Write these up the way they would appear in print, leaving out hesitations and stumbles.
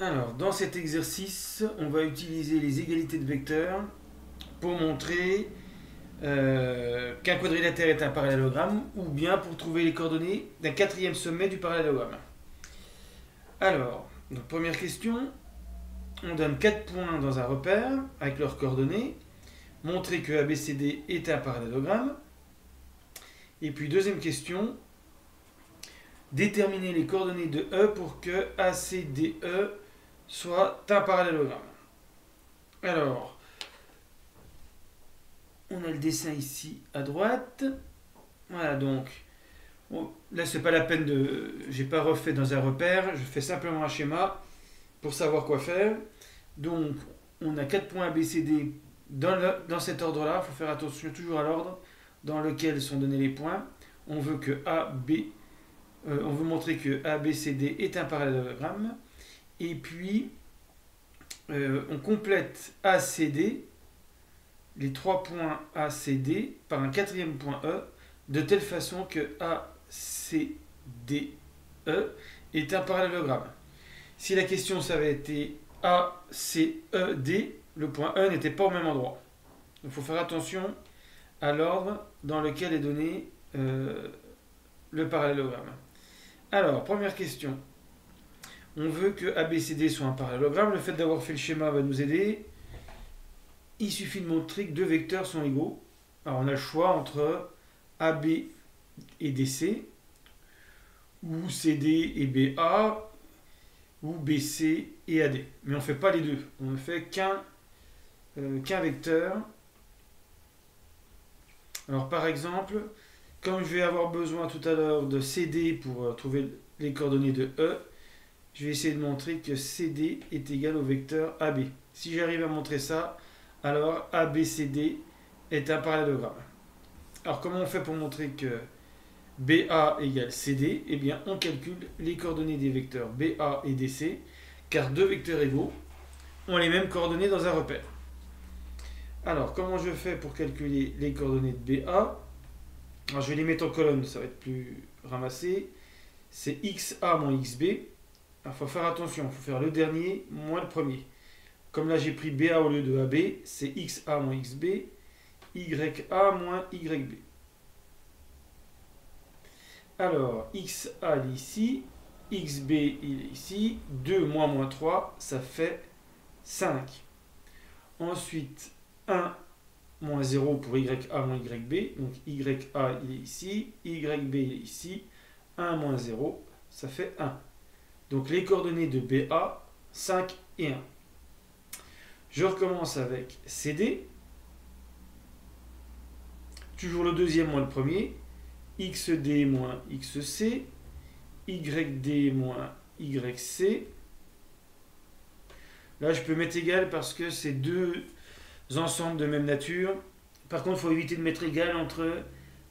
Alors, dans cet exercice, on va utiliser les égalités de vecteurs pour montrer qu'un quadrilatère est un parallélogramme ou bien pour trouver les coordonnées d'un quatrième sommet du parallélogramme. Alors, donc première question, on donne 4 points dans un repère avec leurs coordonnées, montrer que ABCD est un parallélogramme. Et puis deuxième question, déterminer les coordonnées de E pour que ACDE soit un parallélogramme. Alors, on a le dessin ici à droite. Voilà, donc, là, c'est pas la peine de. J'ai pas refait dans un repère, je fais simplement un schéma pour savoir quoi faire. Donc, on a 4 points ABCD dans cet ordre-là. Il faut faire attention toujours à l'ordre dans lequel sont donnés les points. On veut que on veut montrer que ABCD est un parallélogramme. Et puis, on complète ACD, les 3 points ACD, par un quatrième point E, de telle façon que ACDE est un parallélogramme. Si la question ça avait été ACED, le point E n'était pas au même endroit. Il faut faire attention à l'ordre dans lequel est donné le parallélogramme. Alors, première question. On veut que ABCD soit un parallélogramme. Le fait d'avoir fait le schéma va nous aider. Il suffit de montrer que deux vecteurs sont égaux. Alors, on a le choix entre AB et DC, ou CD et BA, ou BC et AD. Mais on ne fait pas les deux. On ne fait qu'un vecteur. Alors, par exemple, comme je vais avoir besoin tout à l'heure de CD pour trouver les coordonnées de E, je vais essayer de montrer que CD est égal au vecteur AB. Si j'arrive à montrer ça, alors ABCD est un parallélogramme. Alors comment on fait pour montrer que BA égale CD? Eh bien on calcule les coordonnées des vecteurs BA et DC, car deux vecteurs égaux ont les mêmes coordonnées dans un repère. Alors comment je fais pour calculer les coordonnées de BA? Alors, je vais les mettre en colonne, ça va être plus ramassé. C'est XA moins XB. Il faut faire attention, il faut faire le dernier moins le premier. Comme là j'ai pris BA au lieu de AB, c'est XA moins XB, YA moins YB. Alors, XA il est ici, XB il est ici, 2 moins 3, ça fait 5. Ensuite, 1 moins 0 pour YA moins YB, donc YA il est ici, YB il est ici, 1 moins 0, ça fait 1. Donc les coordonnées de BA, 5 et 1. Je recommence avec CD. Toujours le deuxième moins le premier. XD moins XC. YD moins YC. Là, je peux mettre égal parce que c'est deux ensembles de même nature. Par contre, il faut éviter de mettre égal entre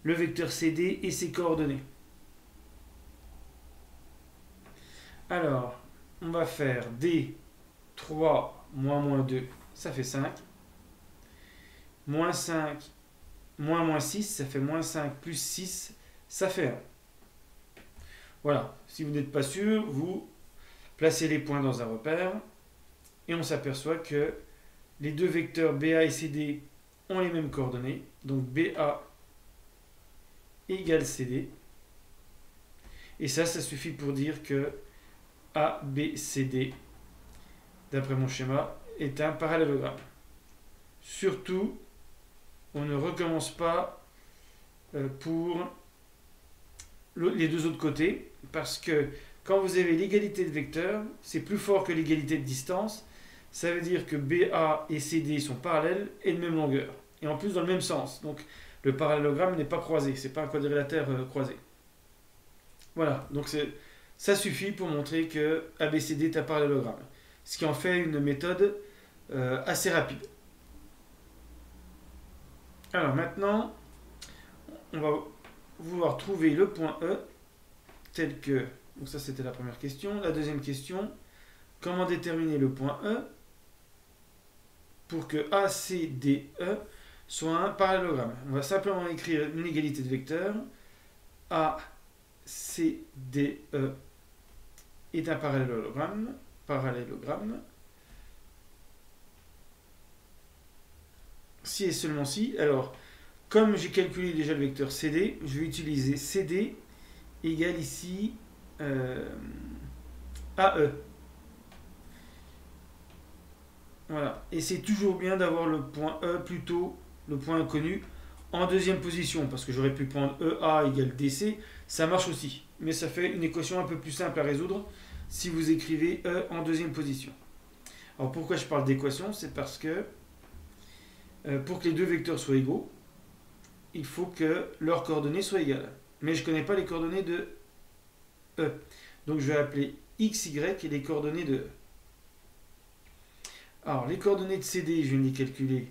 le vecteur CD et ses coordonnées. Alors, on va faire D3 moins 2, ça fait 5. Moins 5, moins 6, ça fait moins 5 plus 6, ça fait 1. Voilà, si vous n'êtes pas sûr, vous placez les points dans un repère et on s'aperçoit que les deux vecteurs BA et CD ont les mêmes coordonnées. Donc BA égale CD. Et ça suffit pour dire que ABCD, d'après mon schéma, est un parallélogramme. Surtout, on ne recommence pas pour les deux autres côtés, parce que quand vous avez l'égalité de vecteurs, c'est plus fort que l'égalité de distance. Ça veut dire que BA et CD sont parallèles et de même longueur. Et en plus dans le même sens. Donc le parallélogramme n'est pas croisé, c'est pas un quadrilatère croisé. Voilà, donc ça suffit pour montrer que ABCD est un parallélogramme. Ce qui en fait une méthode assez rapide. Alors maintenant, on va vouloir trouver le point E tel que... Donc ça c'était la première question. La deuxième question, comment déterminer le point E pour que ACDE soit un parallélogramme? On va simplement écrire une égalité de vecteurs. ACDE est un parallélogramme. parallélogramme. Si et seulement si. Alors, comme j'ai calculé déjà le vecteur CD, je vais utiliser CD égale ici AE. Voilà. Et c'est toujours bien d'avoir le point E plutôt le point inconnu en deuxième position, parce que j'aurais pu prendre EA égale DC, ça marche aussi. Mais ça fait une équation un peu plus simple à résoudre si vous écrivez E en deuxième position. Alors pourquoi je parle d'équation? C'est parce que pour que les deux vecteurs soient égaux, il faut que leurs coordonnées soient égales. Mais je ne connais pas les coordonnées de E. Donc je vais appeler XY et les coordonnées de E. Alors les coordonnées de CD, je viens de les calculer,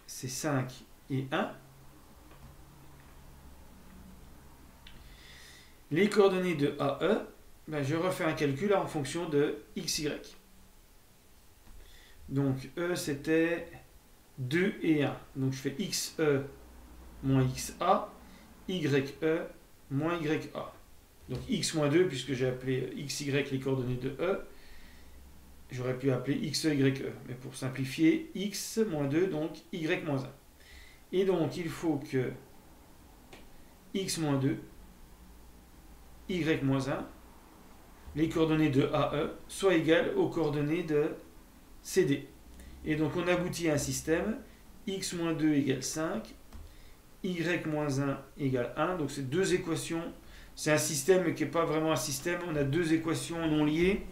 c'est 5 et 1. Les coordonnées de AE, ben je refais un calcul en fonction de XY. Donc E c'était 2 et 1. Donc je fais XE moins XA, YE moins YA. Donc X moins 2, puisque j'ai appelé XY les coordonnées de E, j'aurais pu appeler XE, YE. Mais pour simplifier, X moins 2, donc Y moins 1. Et donc il faut que X moins 2, Y moins 1, les coordonnées de AE soient égales aux coordonnées de CD. Et donc on aboutit à un système X moins 2 égale 5, Y moins 1 égale 1. Donc c'est deux équations. C'est un système qui n'est pas vraiment un système. On a deux équations non liées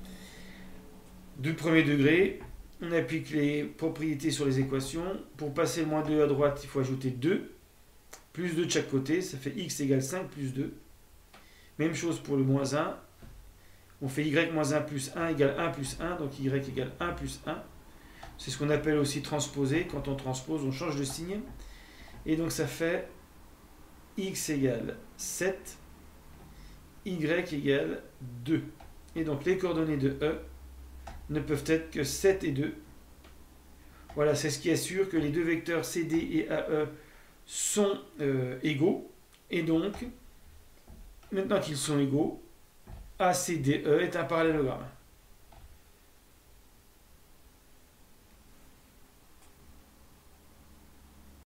du premier degré. On applique les propriétés sur les équations. Pour passer le moins 2 à droite, il faut ajouter 2. Plus 2 de chaque côté. Ça fait X égale 5 plus 2. Même chose pour le moins 1. On fait Y moins 1 plus 1 égale 1 plus 1. Donc Y égale 1 plus 1. C'est ce qu'on appelle aussi transposer. Quand on transpose, on change de signe. Et donc ça fait X égale 7. Y égale 2. Et donc les coordonnées de E ne peuvent être que 7 et 2. Voilà, c'est ce qui assure que les deux vecteurs CD et AE sont égaux. Et donc, maintenant qu'ils sont égaux, ACDE est un parallélogramme.